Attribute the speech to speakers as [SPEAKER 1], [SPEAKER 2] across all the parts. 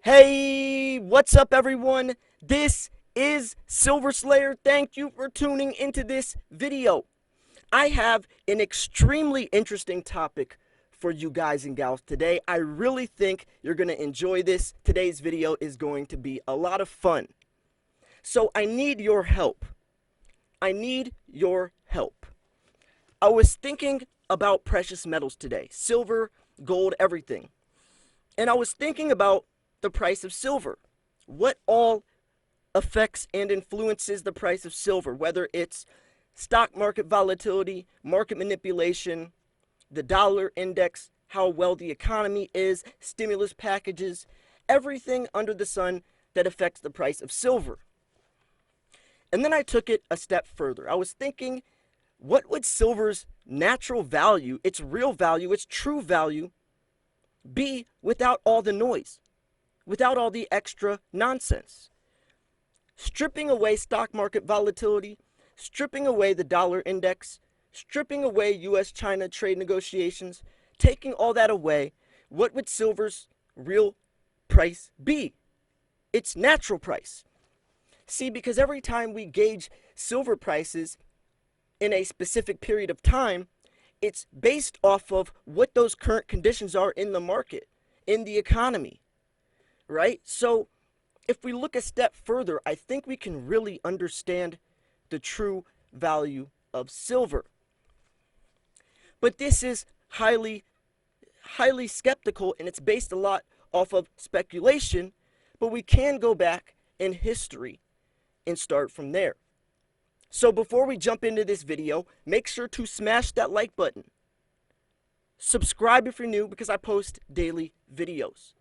[SPEAKER 1] Hey, what's up, everyone? This is Silver Slayer. Thank you for tuning into this video. I have an extremely interesting topic for you guys and gals today. I really think you're going to enjoy this. Today's video is going to be a lot of fun. So I need your help. I need your help. I was thinking about precious metals today, silver, gold, everything. And I was thinking about the price of silver. What all affects and influences the price of silver, whether it's stock market volatility, market manipulation, the dollar index, how well the economy is, stimulus packages, everything under the sun that affects the price of silver. And then I took it a step further. I was thinking, what would silver's natural value, its real value, its true value, be without all the noise, without all the extra nonsense? Stripping away stock market volatility, stripping away the dollar index, stripping away US-China trade negotiations, taking all that away, what would silver's real price be? Its natural price. See, because every time we gauge silver prices in a specific period of time, it's based off of what those current conditions are in the market, in the economy, right? So if we look a step further, I think we can really understand the true value of silver. But this is highly skeptical, and it's based a lot off of speculation, but we can go back in history and start from there. So before we jump into this video, make sure to smash that like button. Subscribe if you're new, because I post daily videos.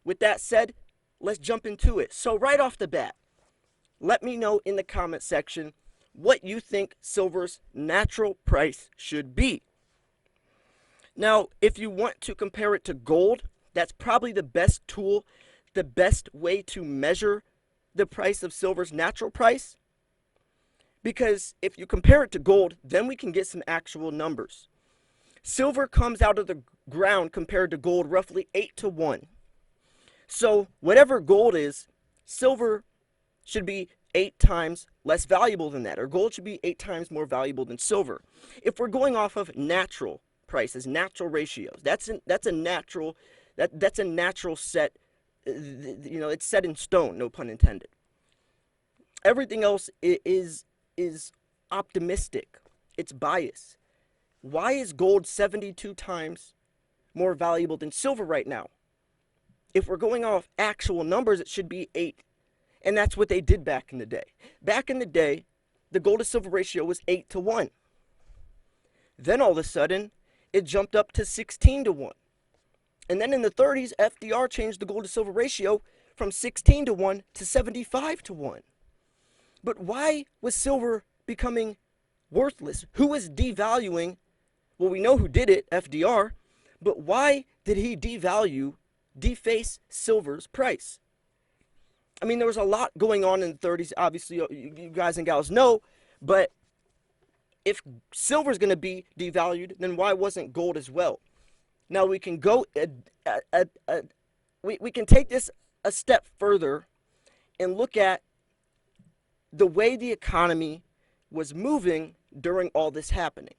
[SPEAKER 1] With that said, let's jump into it. So right off the bat, let me know in the comment section what you think silver's natural price should be. Now, if you want to compare it to gold, that's probably the best tool, the best way to measure the price of silver's natural price. Because if you compare it to gold, then we can get some actual numbers. Silver comes out of the ground compared to gold roughly 8 to 1. So whatever gold is, silver should be 8 times less valuable than that, or gold should be 8 times more valuable than silver. If we're going off of natural prices, natural ratios, that's a natural set. It's set in stone, no pun intended. Everything else is optimistic. It's biased. Why is gold 72 times more valuable than silver right now? If we're going off actual numbers, it should be 8. And that's what they did back in the day. Back in the day, the gold to silver ratio was 8 to 1. Then all of a sudden, it jumped up to 16 to 1. And then in the 30s, FDR changed the gold to silver ratio from 16 to 1 to 75 to 1. But why was silver becoming worthless? Who was devaluing? Well, we know who did it, FDR. But why did he deface silver's price? I mean, there was a lot going on in the 30s, obviously, you guys and gals know, but if silver's going to be devalued, then why wasn't gold as well? Now, we can go, we can take this a step further and look at the way the economy was moving during all this happening,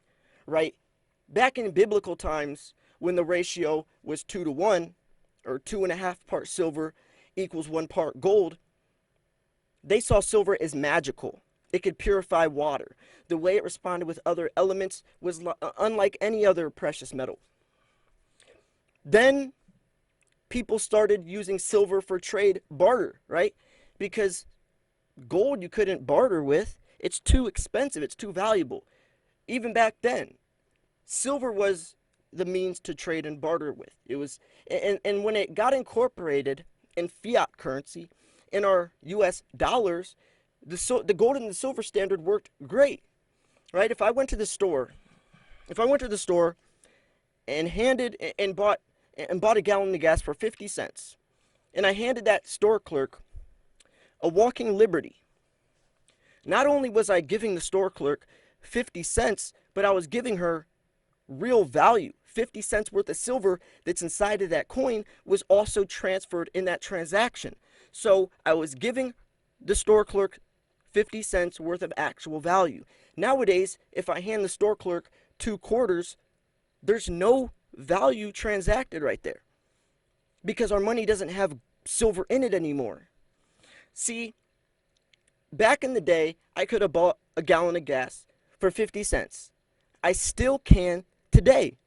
[SPEAKER 1] right? Back in biblical times, when the ratio was 2 to 1, or 2.5 parts silver equals 1 part gold, they saw silver as magical. It could purify water. The way it responded with other elements was unlike any other precious metal. Then people started using silver for trade barter, right? Because gold you couldn't barter with. It's too expensive. It's too valuable. Even back then, silver was the means to trade and barter with. It was, and when it got incorporated in fiat currency, in our US dollars, the gold and the silver standard worked great, right? If I went to the store and bought a gallon of gas for 50 cents, and I handed that store clerk a walking liberty, not only was I giving the store clerk 50 cents, but I was giving her real value, 50 cents worth of silver that's inside of that coin was also transferred in that transaction. So I was giving the store clerk 50 cents worth of actual value. Nowadays, if I hand the store clerk 2 quarters, there's no value transacted right there because our money doesn't have silver in it anymore. See, back in the day, I could have bought a gallon of gas for 50 cents. I still can today.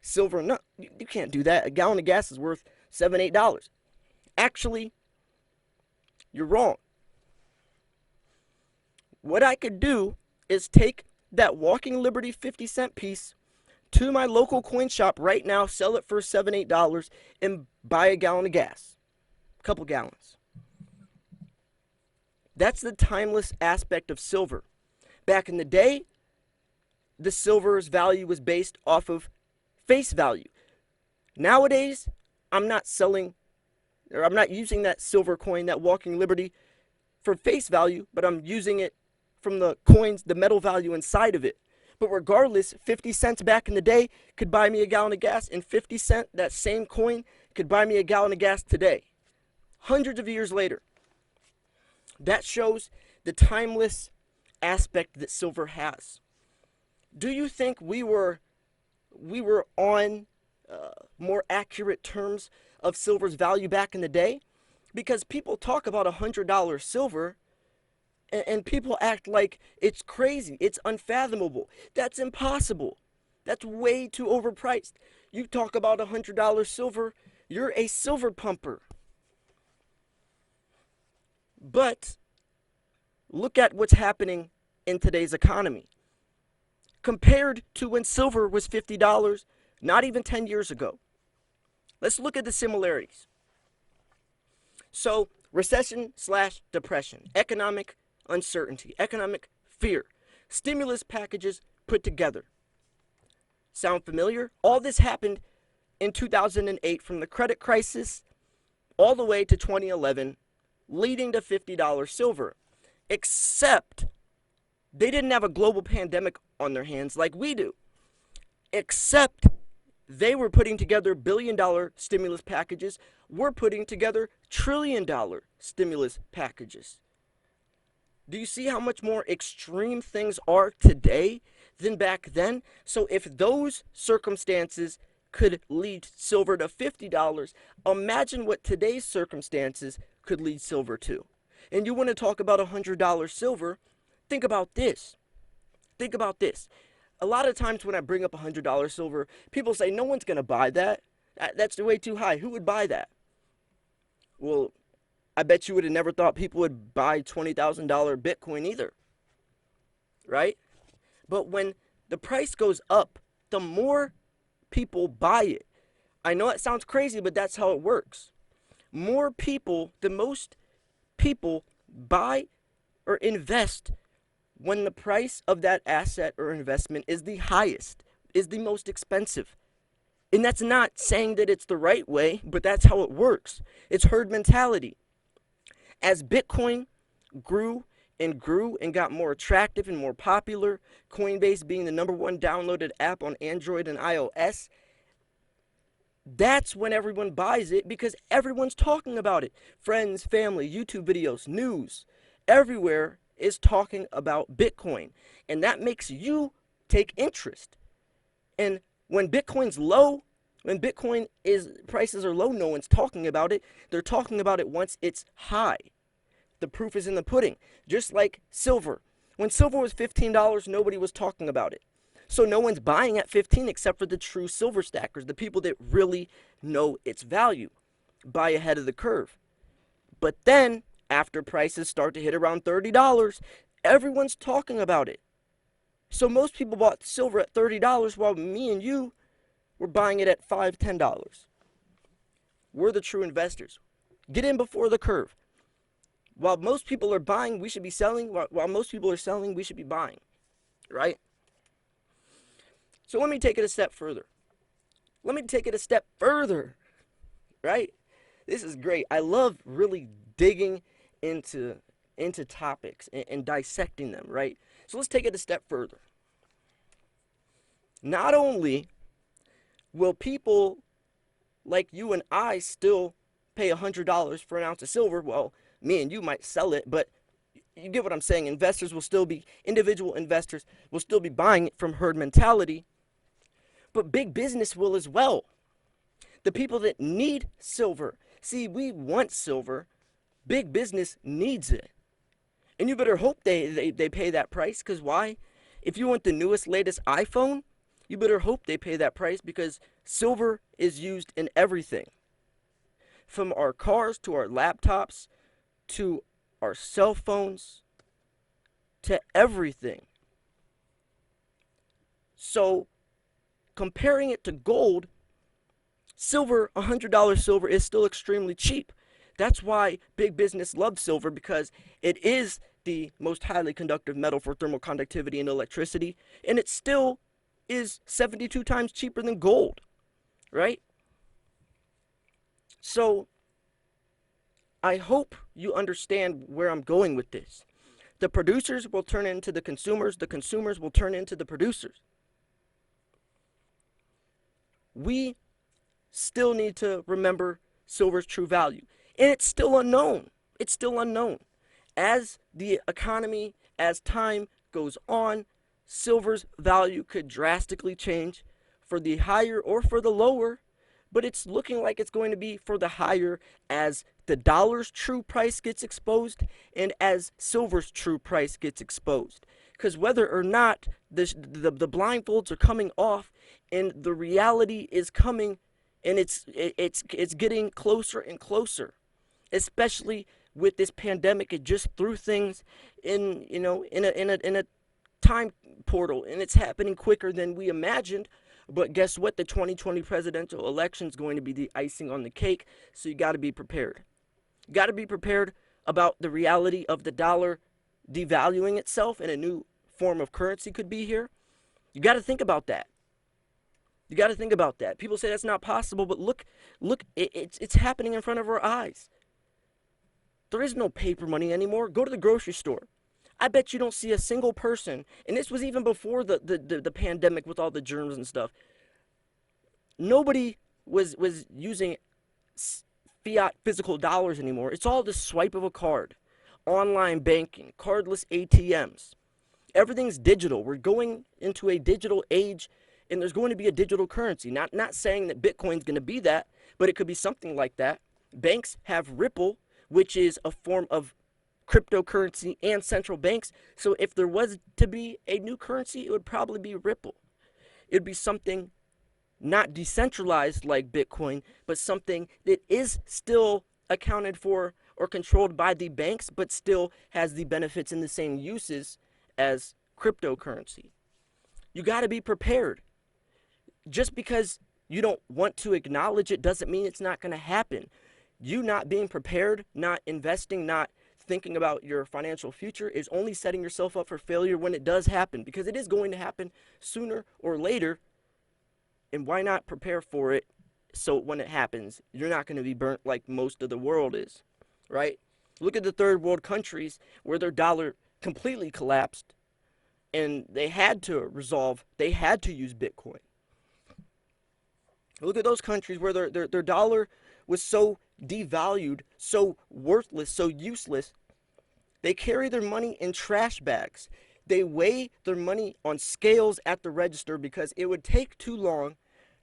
[SPEAKER 1] Silver, no, you can't do that. A gallon of gas is worth $7, $8. Actually, you're wrong. What I could do is take that Walking Liberty 50-cent piece to my local coin shop right now, sell it for $7, $8, and buy a gallon of gas. A couple gallons. That's the timeless aspect of silver. Back in the day, the silver's value was based off of face value. Nowadays, I'm not using that silver coin, that Walking Liberty, for face value, but I'm using it from the coins, the metal value inside of it. But regardless, 50 cents back in the day could buy me a gallon of gas, and 50 cents, that same coin, could buy me a gallon of gas today. Hundreds of years later. That shows the timeless aspect that silver has. Do you think we were on more accurate terms of silver's value back in the day? Because people talk about $100 silver, and people act like it's crazy, it's unfathomable. That's impossible. That's way too overpriced. You talk about $100 silver, you're a silver pumper. But look at what's happening in today's economy. Compared to when silver was $50, not even 10 years ago. Let's look at the similarities. So, recession/depression, economic uncertainty, economic fear, stimulus packages put together. Sound familiar? All this happened in 2008 from the credit crisis all the way to 2011, leading to $50 silver. Except they didn't have a global pandemic on their hands like we do. Except they were putting together billion-dollar stimulus packages. We're putting together trillion-dollar stimulus packages. Do you see how much more extreme things are today than back then? So if those circumstances could lead silver to $50, imagine what today's circumstances could lead silver to. And you want to talk about $100 silver, think about this. Think about this. A lot of times when I bring up $100 silver, people say, no one's going to buy that. That's way too high. Who would buy that? Well, I bet you would have never thought people would buy $20,000 Bitcoin either. Right? But when the price goes up, the more people buy it. I know it sounds crazy, but that's how it works. More people, the most people buy or invest when the price of that asset or investment is the highest, is the most expensive. And that's not saying that it's the right way, but that's how it works. It's herd mentality. As Bitcoin grew and got more attractive and more popular, Coinbase being the #1 downloaded app on Android and iOS, that's when everyone buys it because everyone's talking about it. Friends, family, YouTube videos, news, everywhere is talking about Bitcoin. And that makes you take interest. And when Bitcoin's low, when prices are low, no one's talking about it. They're talking about it once it's high. The proof is in the pudding. Just like silver. When silver was $15, nobody was talking about it. So no one's buying at 15 except for the true silver stackers, the people that really know its value, buy ahead of the curve. But then, after prices start to hit around $30, everyone's talking about it. So most people bought silver at $30 while me and you were buying it at $5, $10. We're the true investors. Get in before the curve. While most people are buying, we should be selling. While most people are selling, we should be buying. Right? So let me take it a step further. Right? This is great. I love really digging into topics and dissecting them, right? So let's take it a step further. Not only Will people like you and I still pay $100 for an ounce of silver? Well, me and you might sell it, but you get what I'm saying. Individual investors will still be buying it from herd mentality, but big business will as well. The people that need silver, see, we want silver, big business needs it. And you better hope they pay that price, because why? If you want the newest, latest iPhone, you better hope they pay that price, because silver is used in everything. From our cars to our laptops to our cell phones to everything. So, comparing it to gold, silver, $100 silver is still extremely cheap. That's why big business loves silver, because it is the most highly conductive metal for thermal conductivity and electricity, and it still is 72 times cheaper than gold, right? So I hope you understand where I'm going with this. The producers will turn into the consumers will turn into the producers. We still need to remember silver's true value. And it's still unknown. It's still unknown. As the economy, as time goes on, silver's value could drastically change for the higher or for the lower, but it's looking like it's going to be for the higher as the dollar's true price gets exposed and as silver's true price gets exposed. Because whether or not the blindfolds are coming off and the reality is coming, and it's getting closer and closer, especially with this pandemic. It just threw things in a time portal, and it's happening quicker than we imagined. But guess what? The 2020 presidential election is going to be the icing on the cake, so you got to be prepared. You got to be prepared about the reality of the dollar devaluing itself, and a new form of currency could be here. You got to think about that. You got to think about that. People say that's not possible, but look, it's happening in front of our eyes. There is no paper money anymore. Go to the grocery store. I bet you don't see a single person, and this was even before the pandemic with all the germs and stuff. Nobody was using fiat physical dollars anymore. It's all the swipe of a card, online banking, cardless ATMs. Everything's digital. We're going into a digital age, and there's going to be a digital currency. Not saying that Bitcoin's going to be that, but it could be something like that. Banks have Ripple, which is a form of cryptocurrency, and central banks. So if there was to be a new currency, it would probably be Ripple. It'd be something not decentralized like Bitcoin, but something that is still accounted for or controlled by the banks, but still has the benefits and the same uses as cryptocurrency. You got to be prepared. Just because you don't want to acknowledge it doesn't mean it's not going to happen. You not being prepared, not investing, not thinking about your financial future is only setting yourself up for failure when it does happen, because it is going to happen sooner or later. And why not prepare for it so when it happens, you're not going to be burnt like most of the world is, right? Look at the third world countries where their dollar completely collapsed and they had to use Bitcoin. Look at those countries where their dollar was so devalued, so worthless, so useless. They carry their money in trash bags. They weigh their money on scales at the register because it would take too long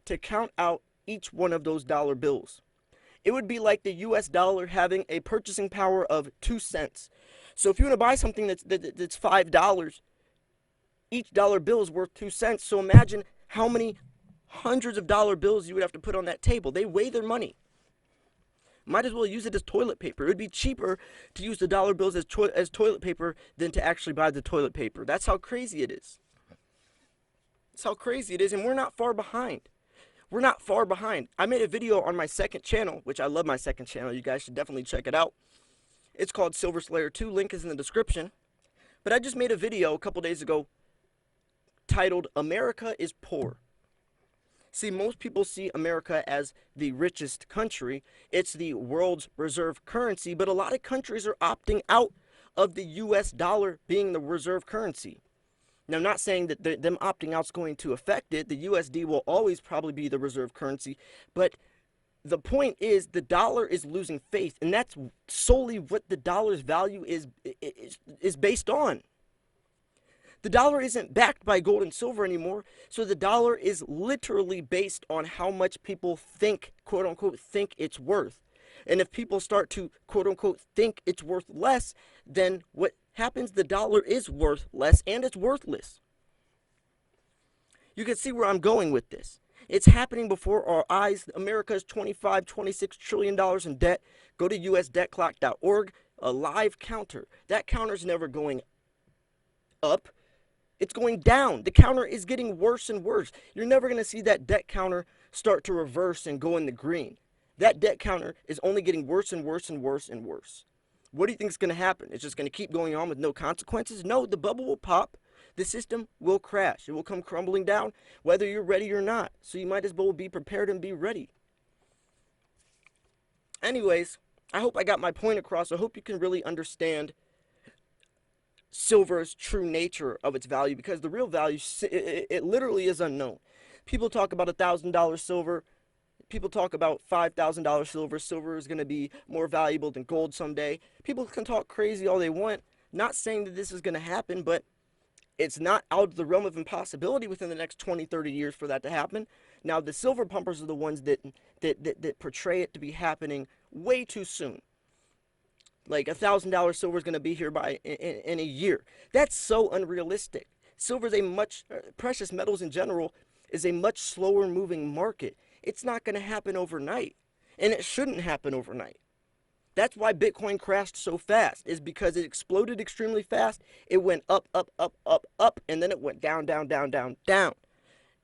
[SPEAKER 1] to count out each one of those dollar bills. It would be like the US dollar having a purchasing power of 2 cents. So if you want to buy something that's $5, each dollar bill is worth 2 cents. So imagine how many hundreds of dollar bills you would have to put on that table. They weigh their money. Might as well use it as toilet paper. It would be cheaper to use the dollar bills as toilet paper than to actually buy the toilet paper. That's how crazy it is. That's how crazy it is, and we're not far behind. We're not far behind. I made a video on my second channel, which I love my second channel. You guys should definitely check it out. It's called Silver Slayer 2. Link is in the description. But I just made a video a couple days ago titled, America is Poor. See, most people see America as the richest country. It's the world's reserve currency, but a lot of countries are opting out of the US dollar being the reserve currency. Now, I'm not saying that them opting out is going to affect it. The USD will always probably be the reserve currency, but the point is the dollar is losing faith, and that's solely what the dollar's value is based on. The dollar isn't backed by gold and silver anymore, so the dollar is literally based on how much people think, quote unquote, think it's worth. And if people start to, quote unquote, think it's worth less, then what happens? The dollar is worth less and it's worthless. You can see where I'm going with this. It's happening before our eyes. America is $25, $26 trillion in debt. Go to usdebtclock.org, a live counter. That counter's never going up. It's going down. The counter is getting worse and worse. You're never going to see that debt counter start to reverse and go in the green. That debt counter is only getting worse and worse and worse and worse. What do you think is going to happen? It's just going to keep going on with no consequences? No, the bubble will pop. The system will crash. It will come crumbling down whether you're ready or not. So you might as well be prepared and be ready. Anyways, I hope I got my point across. I hope you can really understand silver's true nature of its value, because the real value, it literally is unknown. People talk about $1,000 silver. People talk about $5,000 silver. Silver is going to be more valuable than gold someday. People can talk crazy all they want. Not saying that this is going to happen, but it's not out of the realm of impossibility within the next 20, 30 years for that to happen. Now, the silver pumpers are the ones that portray it to be happening way too soon. Like $1,000 silver is going to be here by in a year. That's so unrealistic. Silver is a much, precious metals in general is a much slower moving market. It's not going to happen overnight, and it shouldn't happen overnight. That's why Bitcoin crashed so fast, is because it exploded extremely fast. It went up, up, up, up, up, and then it went down, down, down, down, down.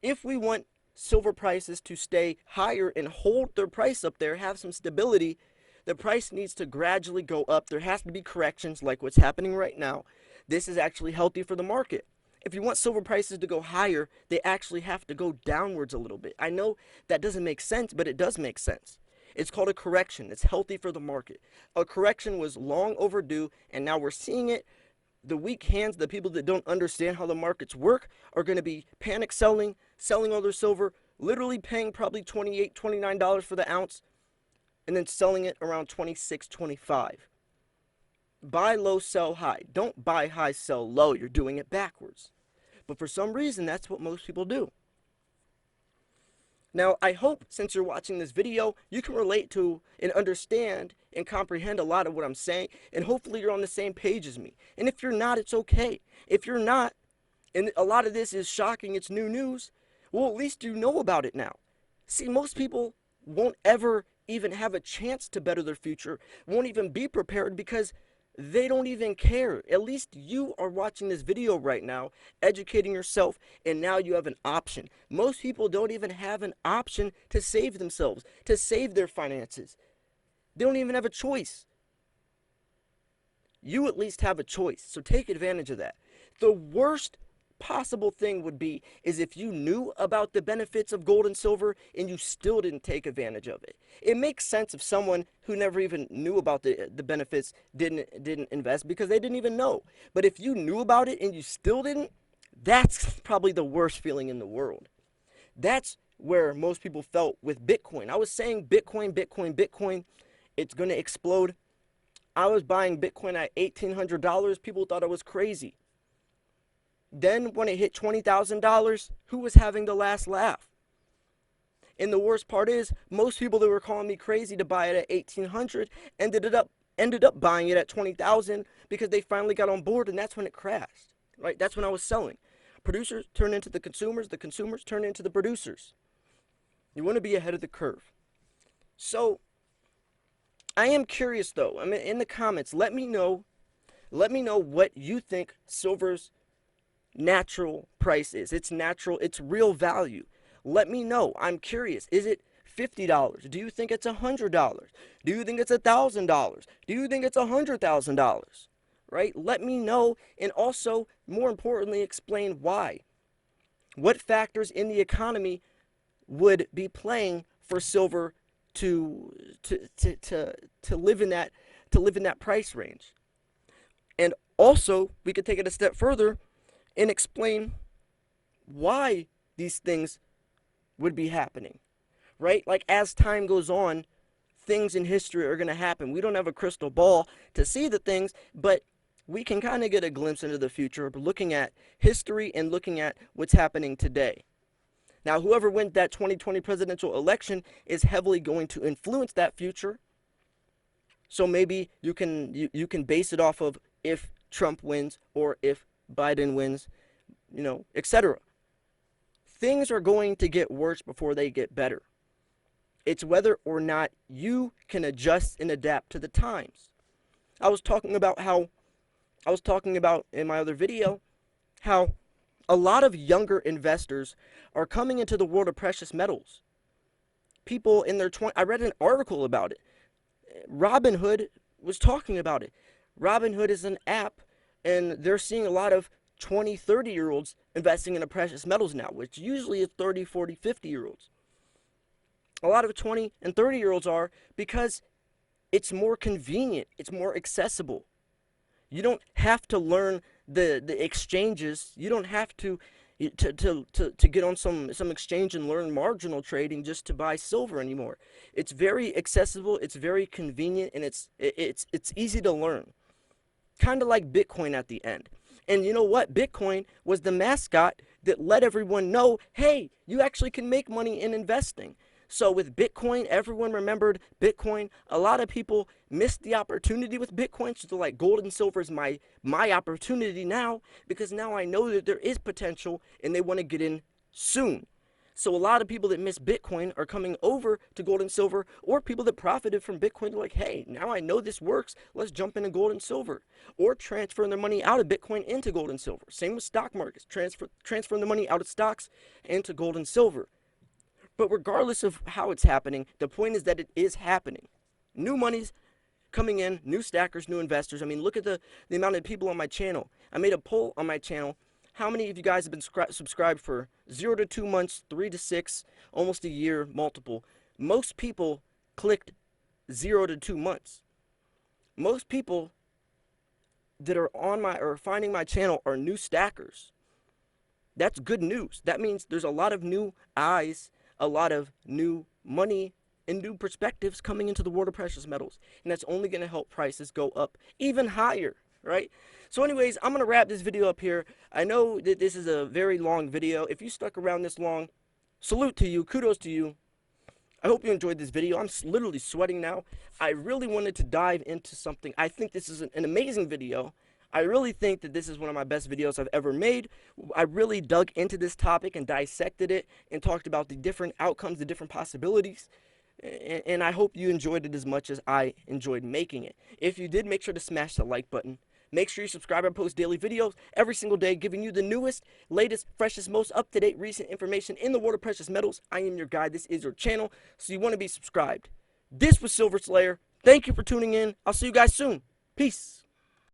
[SPEAKER 1] If we want silver prices to stay higher and hold their price up there, have some stability, the price needs to gradually go up. There has to be corrections like what's happening right now. This is actually healthy for the market. If you want silver prices to go higher, they actually have to go downwards a little bit. I know that doesn't make sense, but it does make sense. It's called a correction. It's healthy for the market. A correction was long overdue, and now we're seeing it. The weak hands, the people that don't understand how the markets work, are going to be panic selling all their silver, literally paying probably $28, $29 for the ounce, and then selling it around $26, $25. Buy low, sell high. Don't buy high, sell low. You're doing it backwards. But for some reason, that's what most people do. Now, I hope, since you're watching this video, you can relate to and understand and comprehend a lot of what I'm saying, and hopefully you're on the same page as me. And if you're not, it's okay. If you're not, and a lot of this is shocking, it's new news, well, at least you know about it now. See, most people won't ever even have a chance to better their future, won't even be prepared because they don't even care. At least you are watching this video right now, educating yourself, and now you have an option. Most people don't even have an option to save themselves, to save their finances. They don't even have a choice. You at least have a choice, so take advantage of that. The worst possible thing would be is if you knew about the benefits of gold and silver and you still didn't take advantage of it. It makes sense if someone who never even knew about the benefits didn't invest because they didn't even know. But if you knew about it and you still didn't, that's probably the worst feeling in the world. That's where most people felt with Bitcoin. I was saying Bitcoin, Bitcoin, Bitcoin, it's going to explode. I was buying Bitcoin at $1,800. People thought I was crazy. Then when it hit $20,000, who was having the last laugh? And the worst part is, most people that were calling me crazy to buy it at $1,800 ended up buying it at $20,000 because they finally got on board, and that's when it crashed. Right? That's when I was selling. Producers turn into the consumers turn into the producers. You want to be ahead of the curve. So I am curious though. I mean, in the comments, let me know what you think silver's natural price is. It's natural, it's real value. Let me know. I'm curious. Is it $50? Do you think it's $100? Do you think it's $1,000? Do you think it's $100,000? Right? Let me know, and also, more importantly, explain why. What factors in the economy would be playing for silver to live in that price range? And also, we could take it a step further. and explain why these things would be happening, right? Like, as time goes on, things in history are going to happen. We don't have a crystal ball to see the things, but we can kind of get a glimpse into the future looking at history and looking at what's happening today. Now, whoever wins that 2020 presidential election is heavily going to influence that future. So maybe you can base it off of if Trump wins or if Biden wins, etc. Things are going to get worse before they get better. It's whether or not you can adjust and adapt to the times. I was talking about in my other video how a lot of younger investors are coming into the world of precious metals. People in their 20s, I read an article about it. Robinhood was talking about it. Robinhood is an app, and they're seeing a lot of 20, 30-year-olds investing in the precious metals now, which usually is 30, 40, 50-year-olds. A lot of 20 and 30-year-olds are, because it's more convenient, it's more accessible. You don't have to learn the exchanges. You don't have to get on some exchange and learn marginal trading just to buy silver anymore. It's very accessible, it's very convenient, and it's easy to learn. Kind of like Bitcoin at the end. And you know what? Bitcoin was the mascot that let everyone know, hey, you actually can make money in investing. So with Bitcoin, everyone remembered Bitcoin. A lot of people missed the opportunity with Bitcoin. So they're like, gold and silver is my opportunity now, because now I know that there is potential and they want to get in soon. So a lot of people that missed Bitcoin are coming over to gold and silver, or people that profited from Bitcoin. They're like, hey, now I know this works. Let's jump into gold and silver, or transferring their money out of Bitcoin into gold and silver. Same with stock markets, transferring the money out of stocks into gold and silver. But regardless of how it's happening, the point is that it is happening. New money's coming in, new stackers, new investors. I mean, look at the amount of people on my channel. I made a poll on my channel. How many of you guys have been subscribed for 0 to 2 months, 3 to 6, almost a year, multiple? Most people clicked 0 to 2 months. Most people that are finding my channel are new stackers. That's good news. That means there's a lot of new eyes, a lot of new money and new perspectives coming into the world of precious metals. And that's only going to help prices go up even higher, right? So anyways, I'm going to wrap this video up here. I know that this is a very long video. If you stuck around this long, salute to you, kudos to you. I hope you enjoyed this video. I'm literally sweating now. I really wanted to dive into something. I think this is an amazing video. I really think that this is one of my best videos I've ever made. I really dug into this topic and dissected it and talked about the different outcomes, the different possibilities. And I hope you enjoyed it as much as I enjoyed making it. If you did, make sure to smash the like button. Make sure you subscribe. I post daily videos every single day, giving you the newest, latest, freshest, most up-to-date recent information in the world of precious metals. I am your guide. This is your channel, so you want to be subscribed. This was Silver Slayer. Thank you for tuning in. I'll see you guys soon. Peace.